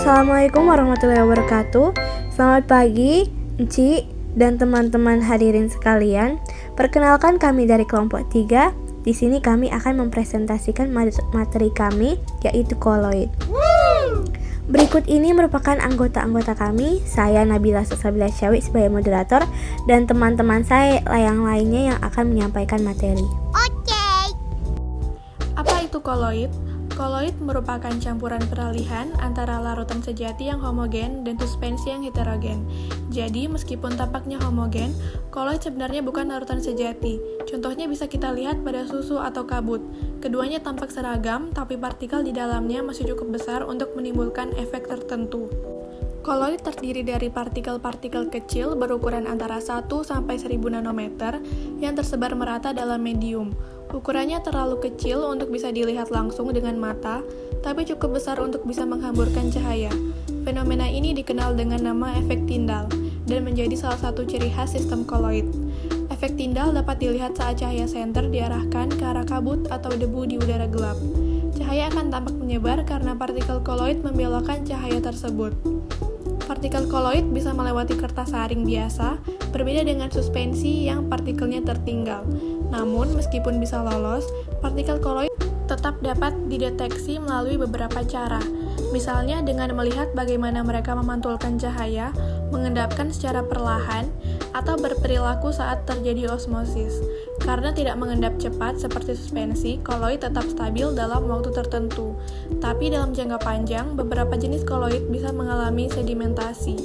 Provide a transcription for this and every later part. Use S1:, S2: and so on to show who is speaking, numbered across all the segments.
S1: Assalamualaikum warahmatullahi wabarakatuh. Selamat pagi, Enci dan teman-teman hadirin sekalian. Perkenalkan, kami dari kelompok 3. Di sini kami akan mempresentasikan materi kami, yaitu koloid. Berikut ini merupakan anggota-anggota kami. Saya Nabila Salsabila Syawi sebagai moderator dan teman-teman saya yang lainnya yang akan menyampaikan materi.
S2: Apa itu koloid? Koloid merupakan campuran peralihan antara larutan sejati yang homogen dan suspensi yang heterogen. Jadi, meskipun tampaknya homogen, koloid sebenarnya bukan larutan sejati. Contohnya bisa kita lihat pada susu atau kabut. Keduanya tampak seragam, tapi partikel di dalamnya masih cukup besar untuk menimbulkan efek tertentu. Koloid terdiri dari partikel-partikel kecil berukuran antara 1 sampai 1000 nanometer yang tersebar merata dalam medium. Ukurannya terlalu kecil untuk bisa dilihat langsung dengan mata, tapi cukup besar untuk bisa menghamburkan cahaya. Fenomena ini dikenal dengan nama efek Tyndall dan menjadi salah satu ciri khas sistem koloid. Efek Tyndall dapat dilihat saat cahaya senter diarahkan ke arah kabut atau debu di udara gelap. Cahaya akan tampak menyebar karena partikel koloid membelokkan cahaya tersebut. Partikel koloid bisa melewati kertas saring biasa, berbeda dengan suspensi yang partikelnya tertinggal. Namun, meskipun bisa lolos, partikel koloid tetap dapat dideteksi melalui beberapa cara. Misalnya dengan melihat bagaimana mereka memantulkan cahaya, mengendapkan secara perlahan, atau berperilaku saat terjadi osmosis. Karena tidak mengendap cepat seperti suspensi, koloid tetap stabil dalam waktu tertentu. Tapi dalam jangka panjang, beberapa jenis koloid bisa mengalami sedimentasi.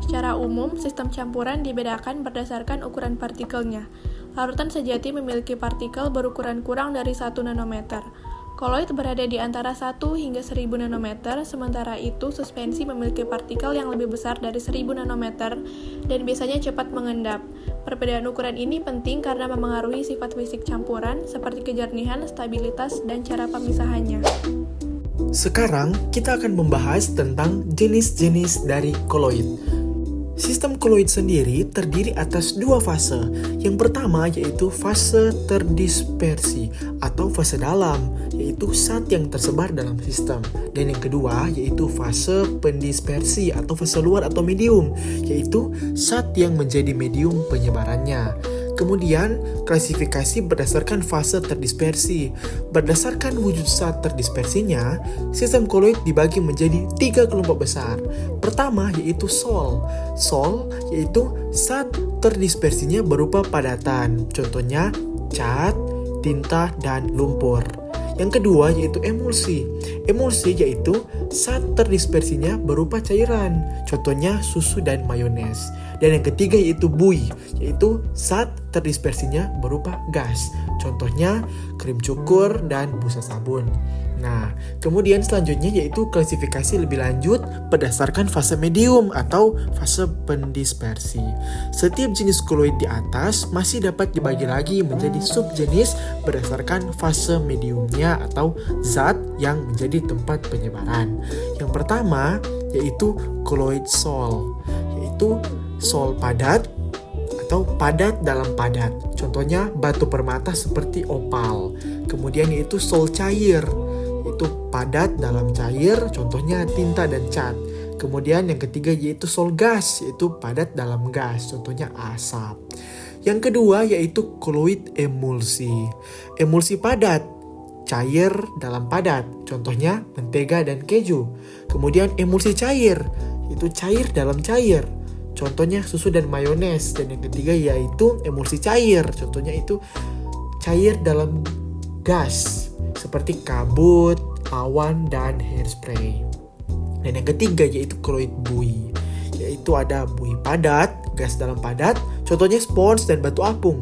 S2: Secara umum, sistem campuran dibedakan berdasarkan ukuran partikelnya. Larutan sejati memiliki partikel berukuran kurang dari 1 nanometer. Koloid berada di antara 1 hingga 1000 nanometer, sementara itu suspensi memiliki partikel yang lebih besar dari 1000 nanometer dan biasanya cepat mengendap. Perbedaan ukuran ini penting karena memengaruhi sifat fisik campuran seperti kejernihan, stabilitas, dan cara pemisahannya.
S3: Sekarang kita akan membahas tentang jenis-jenis dari koloid. Sistem koloid sendiri terdiri atas 2 fase. Yang pertama yaitu fase terdispersi atau fase dalam, yaitu zat yang tersebar dalam sistem. Dan yang kedua yaitu fase pendispersi atau fase luar atau medium, yaitu zat yang menjadi medium penyebarannya. Kemudian, klasifikasi berdasarkan fase terdispersi. Berdasarkan wujud zat terdispersinya, sistem koloid dibagi menjadi 3 kelompok besar. Pertama yaitu sol. Sol yaitu zat terdispersinya berupa padatan, contohnya cat, tinta, dan lumpur. Yang kedua yaitu emulsi. Emulsi yaitu zat terdispersinya berupa cairan, contohnya susu dan mayones. Dan yang ketiga yaitu buih, yaitu zat terdispersinya berupa gas, contohnya krim cukur dan busa sabun. Nah, kemudian selanjutnya yaitu klasifikasi lebih lanjut berdasarkan fase medium atau fase pendispersi. Setiap jenis koloid di atas masih dapat dibagi lagi menjadi subjenis berdasarkan fase mediumnya atau zat yang menjadi tempat penyebaran. Yang pertama yaitu koloid sol, yaitu sol padat atau padat dalam padat. Contohnya batu permata seperti opal. Kemudian yaitu sol cair, yaitu padat dalam cair, contohnya tinta dan cat. Kemudian yang ketiga yaitu sol gas, yaitu padat dalam gas, contohnya asap. Yang kedua yaitu koloid emulsi. Emulsi padat, cair dalam padat, contohnya mentega dan keju. Kemudian emulsi cair, yaitu cair dalam cair, contohnya susu dan mayones. Dan yang ketiga yaitu emulsi cair, contohnya itu cair dalam gas seperti kabut, awan, dan hairspray. Dan yang ketiga yaitu koloid buih, yaitu ada buih padat, gas dalam padat, contohnya spons dan batu apung.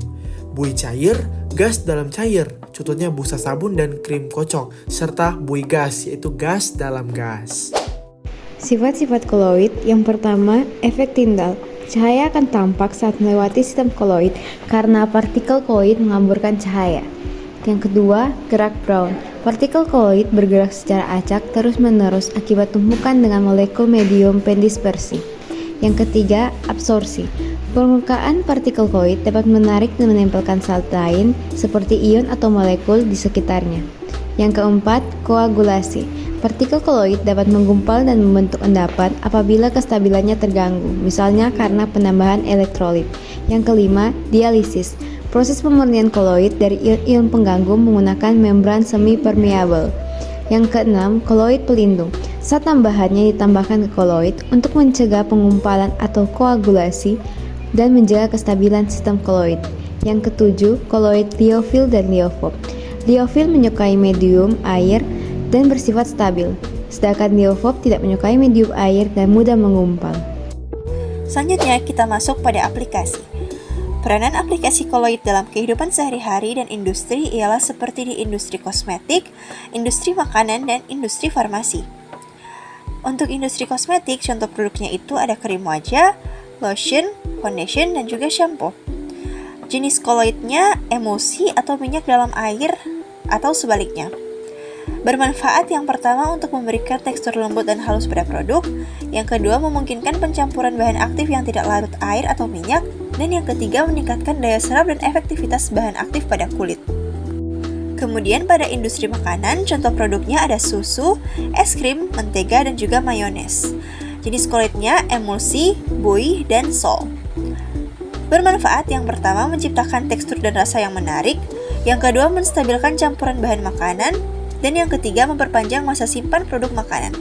S3: Buih cair, gas dalam cair, contohnya busa sabun dan krim kocok. Serta buih gas, yaitu gas dalam gas.
S4: Sifat-sifat koloid. Yang pertama, efek Tyndall. Cahaya akan tampak saat melewati sistem koloid karena partikel koloid menghamburkan cahaya. Yang kedua, gerak Brown. Partikel koloid bergerak secara acak terus-menerus akibat tumpukan dengan molekul medium pendispersi. Yang ketiga, absorpsi. Permukaan partikel koloid dapat menarik dan menempelkan zat lain seperti ion atau molekul di sekitarnya. Yang keempat, koagulasi. Partikel koloid dapat menggumpal dan membentuk endapan apabila kestabilannya terganggu, misalnya karena penambahan elektrolit. Yang kelima, dialisis. Proses pemurnian koloid dari ion-ion pengganggu menggunakan membran semi-permeable. Yang keenam, koloid pelindung. Zat tambahannya ditambahkan ke koloid untuk mencegah pengumpalan atau koagulasi dan menjaga kestabilan sistem koloid. Yang ketujuh, koloid liofil dan liofob. Liofil menyukai medium air dan bersifat stabil, sedangkan liofob tidak menyukai medium air dan mudah mengumpal.
S5: Selanjutnya kita masuk pada aplikasi. Peranan aplikasi koloid dalam kehidupan sehari-hari dan industri ialah seperti di industri kosmetik, industri makanan, dan industri farmasi. Untuk industri kosmetik, contoh produknya itu ada krim wajah, lotion, foundation, dan juga shampoo. Jenis koloidnya emulsi atau minyak dalam air atau sebaliknya. Bermanfaat yang pertama untuk memberikan tekstur lembut dan halus pada produk, yang kedua memungkinkan pencampuran bahan aktif yang tidak larut air atau minyak, dan yang ketiga meningkatkan daya serap dan efektivitas bahan aktif pada kulit. Kemudian pada industri makanan, contoh produknya ada susu, es krim, mentega, dan juga mayones. Jenis koloidnya emulsi, buih, dan sol. Bermanfaat yang pertama menciptakan tekstur dan rasa yang menarik, yang kedua menstabilkan campuran bahan makanan, dan yang ketiga memperpanjang masa simpan produk makanan.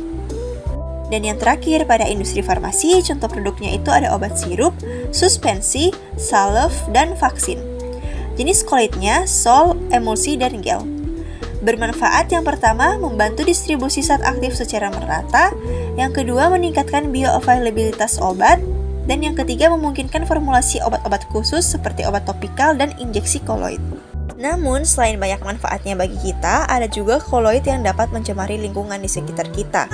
S5: Dan yang terakhir pada industri farmasi, contoh produknya itu ada obat sirup, suspensi, salep, dan vaksin. Jenis koloidnya sol, emulsi, dan gel. Bermanfaat yang pertama membantu distribusi zat aktif secara merata, yang kedua meningkatkan bioavailabilitas obat, dan yang ketiga memungkinkan formulasi obat-obat khusus seperti obat topikal dan injeksi koloid. Namun, selain banyak manfaatnya bagi kita, ada juga koloid yang dapat mencemari lingkungan di sekitar kita.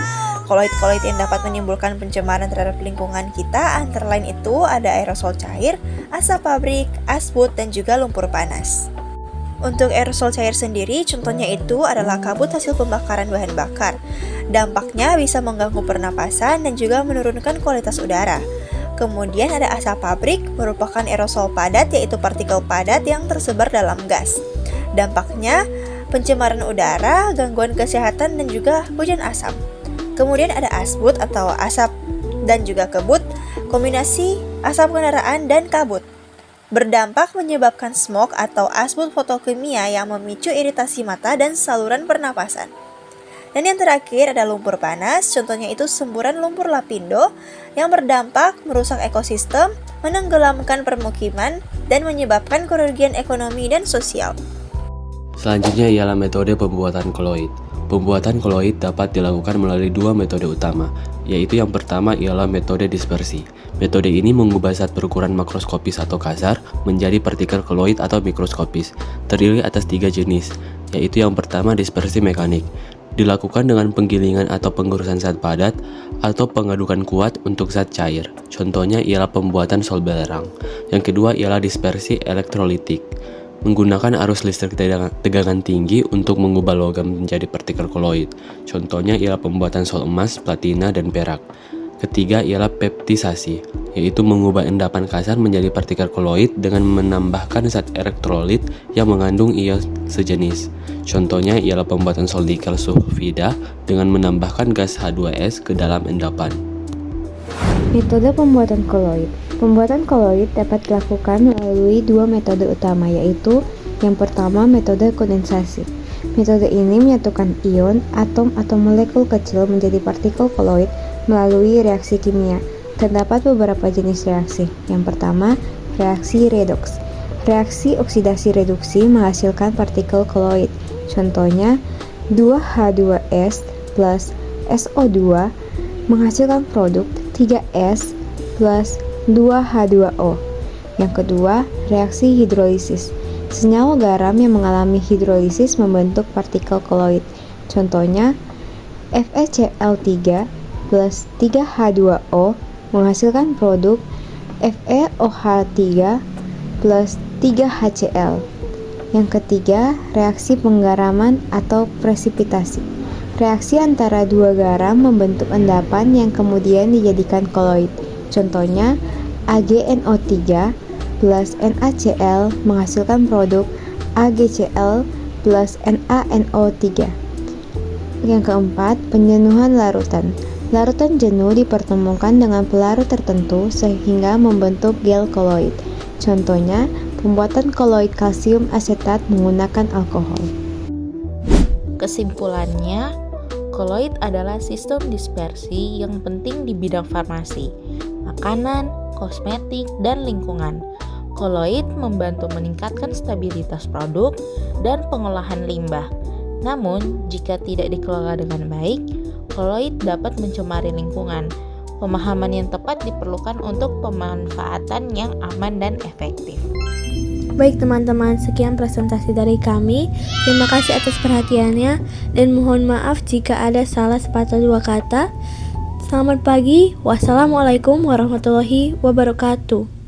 S5: Koloid-koloid yang dapat menimbulkan pencemaran terhadap lingkungan kita antara lain itu ada aerosol cair, asap pabrik, asbut, dan juga lumpur panas. Untuk aerosol cair sendiri, contohnya itu adalah kabut hasil pembakaran bahan bakar. Dampaknya bisa mengganggu pernapasan dan juga menurunkan kualitas udara. Kemudian ada asap pabrik, merupakan aerosol padat yaitu partikel padat yang tersebar dalam gas. Dampaknya pencemaran udara, gangguan kesehatan, dan juga hujan asap. Kemudian ada asbut atau asap dan juga kebut, kombinasi asap kendaraan dan kabut. Berdampak menyebabkan smog atau asbut fotokimia yang memicu iritasi mata dan saluran pernapasan. Dan yang terakhir ada lumpur panas, contohnya itu semburan lumpur lapindo yang berdampak merusak ekosistem, menenggelamkan permukiman, dan menyebabkan kerugian ekonomi dan sosial.
S6: Selanjutnya ialah metode pembuatan koloid. Pembuatan koloid dapat dilakukan melalui dua metode utama, yaitu yang pertama ialah metode dispersi. Metode ini mengubah zat berukuran makroskopis atau kasar menjadi partikel koloid atau mikroskopis, terdiri atas 3 jenis, yaitu yang pertama dispersi mekanik. Dilakukan dengan penggilingan atau pengurusan zat padat atau pengadukan kuat untuk zat cair. Contohnya ialah pembuatan sol belerang. Yang kedua ialah dispersi elektrolitik. Menggunakan arus listrik tegangan tinggi untuk mengubah logam menjadi partikel koloid. Contohnya ialah pembuatan sol emas, platina, dan perak. Ketiga ialah peptisasi, yaitu mengubah endapan kasar menjadi partikel koloid dengan menambahkan zat elektrolit yang mengandung ion sejenis. Contohnya ialah pembuatan sol nikel sulfida dengan menambahkan gas H2S ke dalam endapan.
S4: Metode pembuatan koloid. Pembuatan koloid dapat dilakukan melalui dua metode utama, yaitu yang pertama metode kondensasi. Metode ini menyatukan ion, atom atau molekul kecil menjadi partikel koloid melalui reaksi kimia. Terdapat beberapa jenis reaksi. Yang pertama, reaksi redoks. Reaksi oksidasi reduksi menghasilkan partikel koloid. Contohnya, 2H2S plus SO2 menghasilkan produk 3S plus 2H2O. Yang kedua, reaksi hidrolisis. Senyawa garam yang mengalami hidrolisis membentuk partikel koloid. Contohnya, FeCl3 plus 3H2O menghasilkan produk FeOH3 plus 3HCl. Yang ketiga, reaksi penggaraman atau presipitasi. Reaksi antara dua garam membentuk endapan yang kemudian dijadikan koloid. Contohnya, AgNO3 plus NaCl menghasilkan produk AgCl plus NaNO3. Yang keempat, penjenuhan larutan. Larutan jenuh dipertemukan dengan pelarut tertentu sehingga membentuk gel koloid. Contohnya, pembuatan koloid kalsium asetat menggunakan alkohol.
S7: Kesimpulannya, koloid adalah sistem dispersi yang penting di bidang farmasi, makanan, kosmetik, dan lingkungan. Koloid membantu meningkatkan stabilitas produk dan pengolahan limbah. Namun, jika tidak dikelola dengan baik, koloid dapat mencemari lingkungan. Pemahaman yang tepat diperlukan untuk pemanfaatan yang aman dan efektif.
S1: Baik teman-teman, sekian presentasi dari kami. Terima kasih atas perhatiannya dan mohon maaf jika ada salah sepatah dua kata. Selamat pagi. Wassalamualaikum warahmatullahi wabarakatuh.